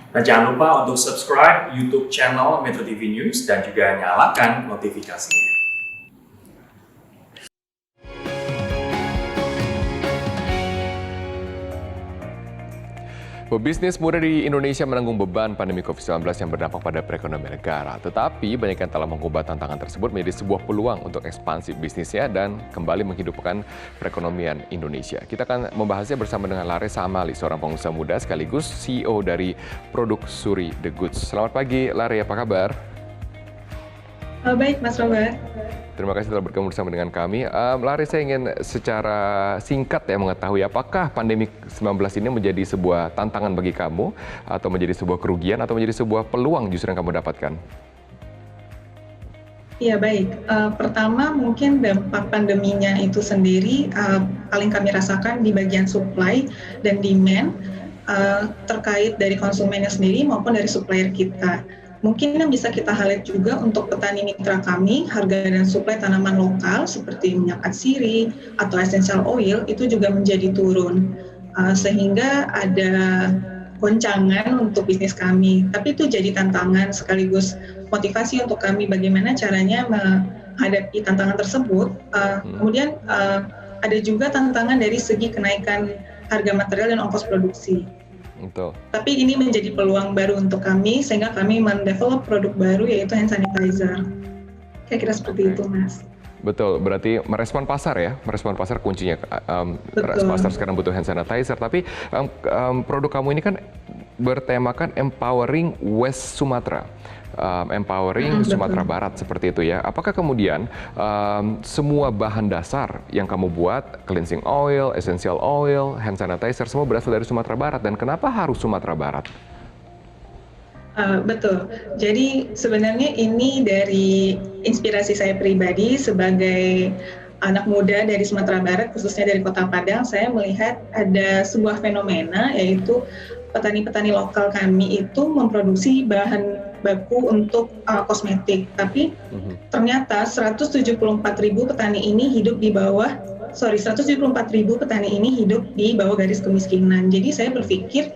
Dan jangan lupa untuk subscribe YouTube channel Metro TV News dan juga nyalakan notifikasinya. Pebisnis muda di Indonesia menanggung beban pandemi COVID-19 yang berdampak pada perekonomian negara. Tetapi banyak yang telah mengubah tantangan tersebut menjadi sebuah peluang untuk ekspansi bisnisnya dan kembali menghidupkan perekonomian Indonesia. Kita akan membahasnya bersama dengan Laressa Amali, seorang pengusaha muda sekaligus CEO dari Produk Suri The Goods. Selamat pagi, Lare, apa kabar? Baik, Mas Robert. Terima kasih telah bergabung bersama dengan kami. Lare, saya ingin secara singkat mengetahui apakah pandemi 19 ini menjadi sebuah tantangan bagi kamu atau menjadi sebuah kerugian atau menjadi sebuah peluang justru yang kamu dapatkan? Iya, baik. Pertama, mungkin dampak pandeminya itu sendiri paling kami rasakan di bagian supply dan demand terkait dari konsumennya sendiri maupun dari supplier kita. Mungkin yang bisa kita highlight juga untuk petani mitra kami, harga dan suplai tanaman lokal seperti minyak atsiri atau essential oil itu juga menjadi turun, sehingga ada goncangan untuk bisnis kami. Tapi itu jadi tantangan sekaligus motivasi untuk kami bagaimana caranya menghadapi tantangan tersebut. Kemudian ada juga tantangan dari segi kenaikan harga material dan ongkos produksi. Betul. Tapi ini menjadi peluang baru untuk kami sehingga kami mendevelop produk baru yaitu hand sanitizer. Kira-kira seperti itu, Mas. Betul, berarti merespon pasar ya, merespon pasar kuncinya. Pasar sekarang butuh hand sanitizer, tapi produk kamu ini kan bertemakan Empowering West Sumatra. Empowering Sumatera Barat seperti itu ya. Apakah kemudian semua bahan dasar yang kamu buat, cleansing oil, essential oil, hand sanitizer, semua berasal dari Sumatera Barat? Dan kenapa harus Sumatera Barat? Betul. Jadi sebenarnya ini dari inspirasi saya pribadi sebagai anak muda dari Sumatera Barat, khususnya dari Kota Padang. Saya melihat ada sebuah fenomena yaitu petani-petani lokal kami itu memproduksi bahan baku untuk kosmetik, tapi ternyata 174.000 petani ini hidup di bawah 174.000 petani ini hidup di bawah garis kemiskinan. Jadi saya berpikir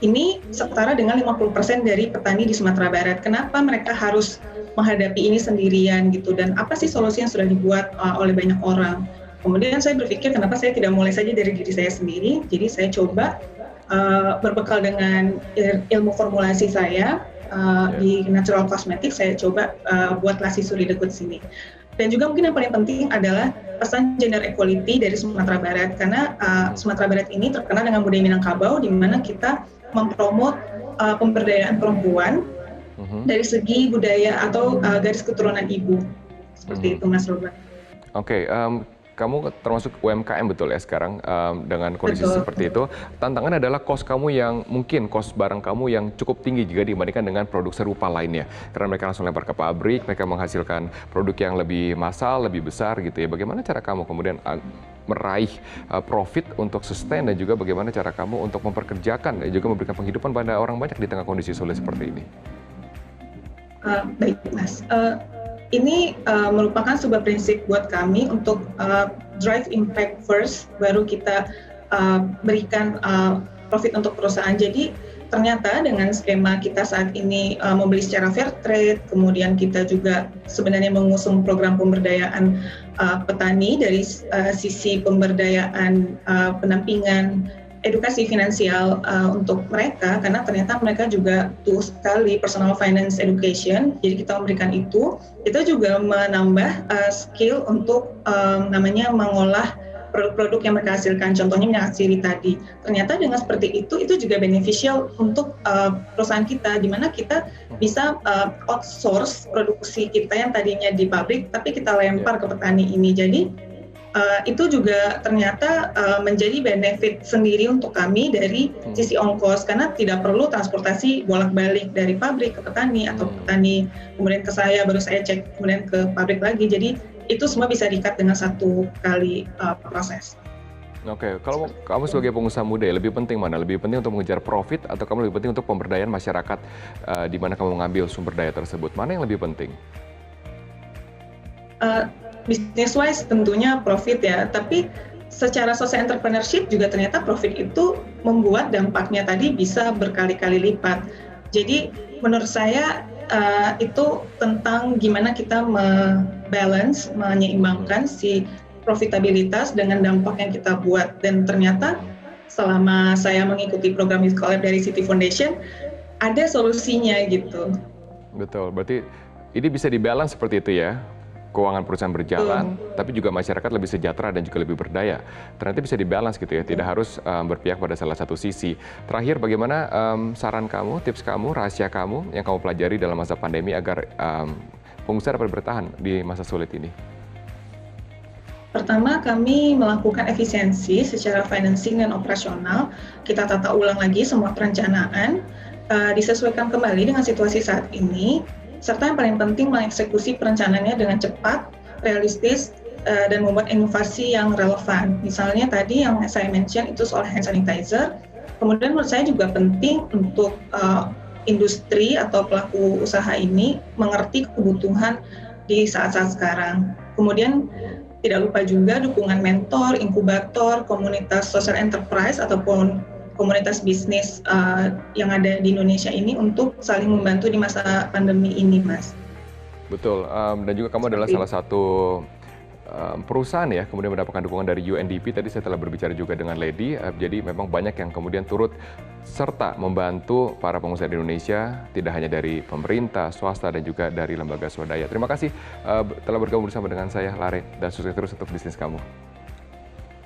ini setara dengan 50% dari petani di Sumatera Barat. Kenapa mereka harus menghadapi ini sendirian gitu, dan apa sih solusi yang sudah dibuat oleh banyak orang? Kemudian saya berpikir kenapa saya tidak mulai saja dari diri saya sendiri. Jadi saya coba berbekal dengan ilmu formulasi saya di natural cosmetic, saya coba buat Lassi Suri The Goods ini. Dan juga mungkin yang paling penting adalah pesan gender equality dari Sumatera Barat, karena Sumatera Barat ini terkenal dengan budaya Minangkabau, di mana kita mempromot pemberdayaan perempuan dari segi budaya atau garis keturunan ibu. Seperti itu, Mas Robert. Oke, kamu termasuk UMKM betul ya sekarang dengan kondisi seperti itu. Tantangan adalah cost kamu yang mungkin cost barang kamu yang cukup tinggi jika dibandingkan dengan produk serupa lainnya. Karena mereka langsung lempar ke pabrik, mereka menghasilkan produk yang lebih massal, lebih besar gitu ya. Bagaimana cara kamu kemudian meraih profit untuk sustain dan juga bagaimana cara kamu untuk memperkerjakan dan juga memberikan penghidupan pada orang banyak di tengah kondisi sulit seperti ini? Baik, Mas. Ini merupakan sebuah prinsip buat kami untuk drive impact first, baru kita berikan profit untuk perusahaan. Jadi ternyata dengan skema kita saat ini membeli secara fair trade, kemudian kita juga sebenarnya mengusung program pemberdayaan petani dari sisi pemberdayaan pendampingan edukasi finansial untuk mereka, karena ternyata mereka juga butuh sekali personal finance education. Jadi kita memberikan itu, kita juga menambah skill untuk namanya mengolah produk-produk yang mereka hasilkan, contohnya minyak atsiri tadi. Ternyata dengan seperti itu juga beneficial untuk perusahaan kita, di mana kita bisa outsource produksi kita yang tadinya di pabrik, tapi kita lempar ke petani ini. Jadi itu juga ternyata menjadi benefit sendiri untuk kami dari sisi ongkos, karena tidak perlu transportasi bolak-balik dari pabrik ke petani atau petani kemudian ke saya, baru saya cek kemudian ke pabrik lagi. Jadi itu semua bisa di-cut dengan satu kali proses. Oke, kalau kamu sebagai pengusaha muda lebih penting mana? Lebih penting untuk mengejar profit atau kamu lebih penting untuk pemberdayaan masyarakat di mana kamu mengambil sumber daya tersebut? Mana yang lebih penting? Business wise tentunya profit ya, tapi secara social entrepreneurship juga ternyata profit itu membuat dampaknya tadi bisa berkali-kali lipat. Jadi menurut saya itu tentang gimana kita balance, menyeimbangkan si profitabilitas dengan dampak yang kita buat. Dan ternyata selama saya mengikuti program Youth Collab dari City Foundation, ada solusinya gitu. Betul, berarti ini bisa dibalance seperti itu ya. Keuangan perusahaan berjalan, tapi juga masyarakat lebih sejahtera dan juga lebih berdaya. Ternyata bisa dibalance gitu ya, tidak harus berpihak pada salah satu sisi. Terakhir, bagaimana saran kamu, tips kamu, rahasia kamu yang kamu pelajari dalam masa pandemi agar pengusaha dapat bertahan di masa sulit ini? Pertama, kami melakukan efisiensi secara financing dan operasional. Kita tata ulang lagi semua perencanaan, disesuaikan kembali dengan situasi saat ini, serta yang paling penting mengeksekusi perencanaannya dengan cepat, realistis, dan membuat inovasi yang relevan. Misalnya tadi yang saya mention itu soal hand sanitizer. Kemudian menurut saya juga penting untuk industri atau pelaku usaha ini mengerti kebutuhan di saat-saat sekarang. Kemudian tidak lupa juga dukungan mentor, inkubator, komunitas social enterprise ataupun komunitas bisnis yang ada di Indonesia ini untuk saling membantu di masa pandemi ini, Mas. Betul, dan juga kamu adalah salah satu perusahaan ya, kemudian mendapatkan dukungan dari UNDP. Tadi saya telah berbicara juga dengan Lady, jadi memang banyak yang kemudian turut serta membantu para pengusaha di Indonesia, tidak hanya dari pemerintah, swasta, dan juga dari lembaga swadaya. Terima kasih telah bergabung bersama dengan saya, Lare, dan sukses terus untuk bisnis kamu.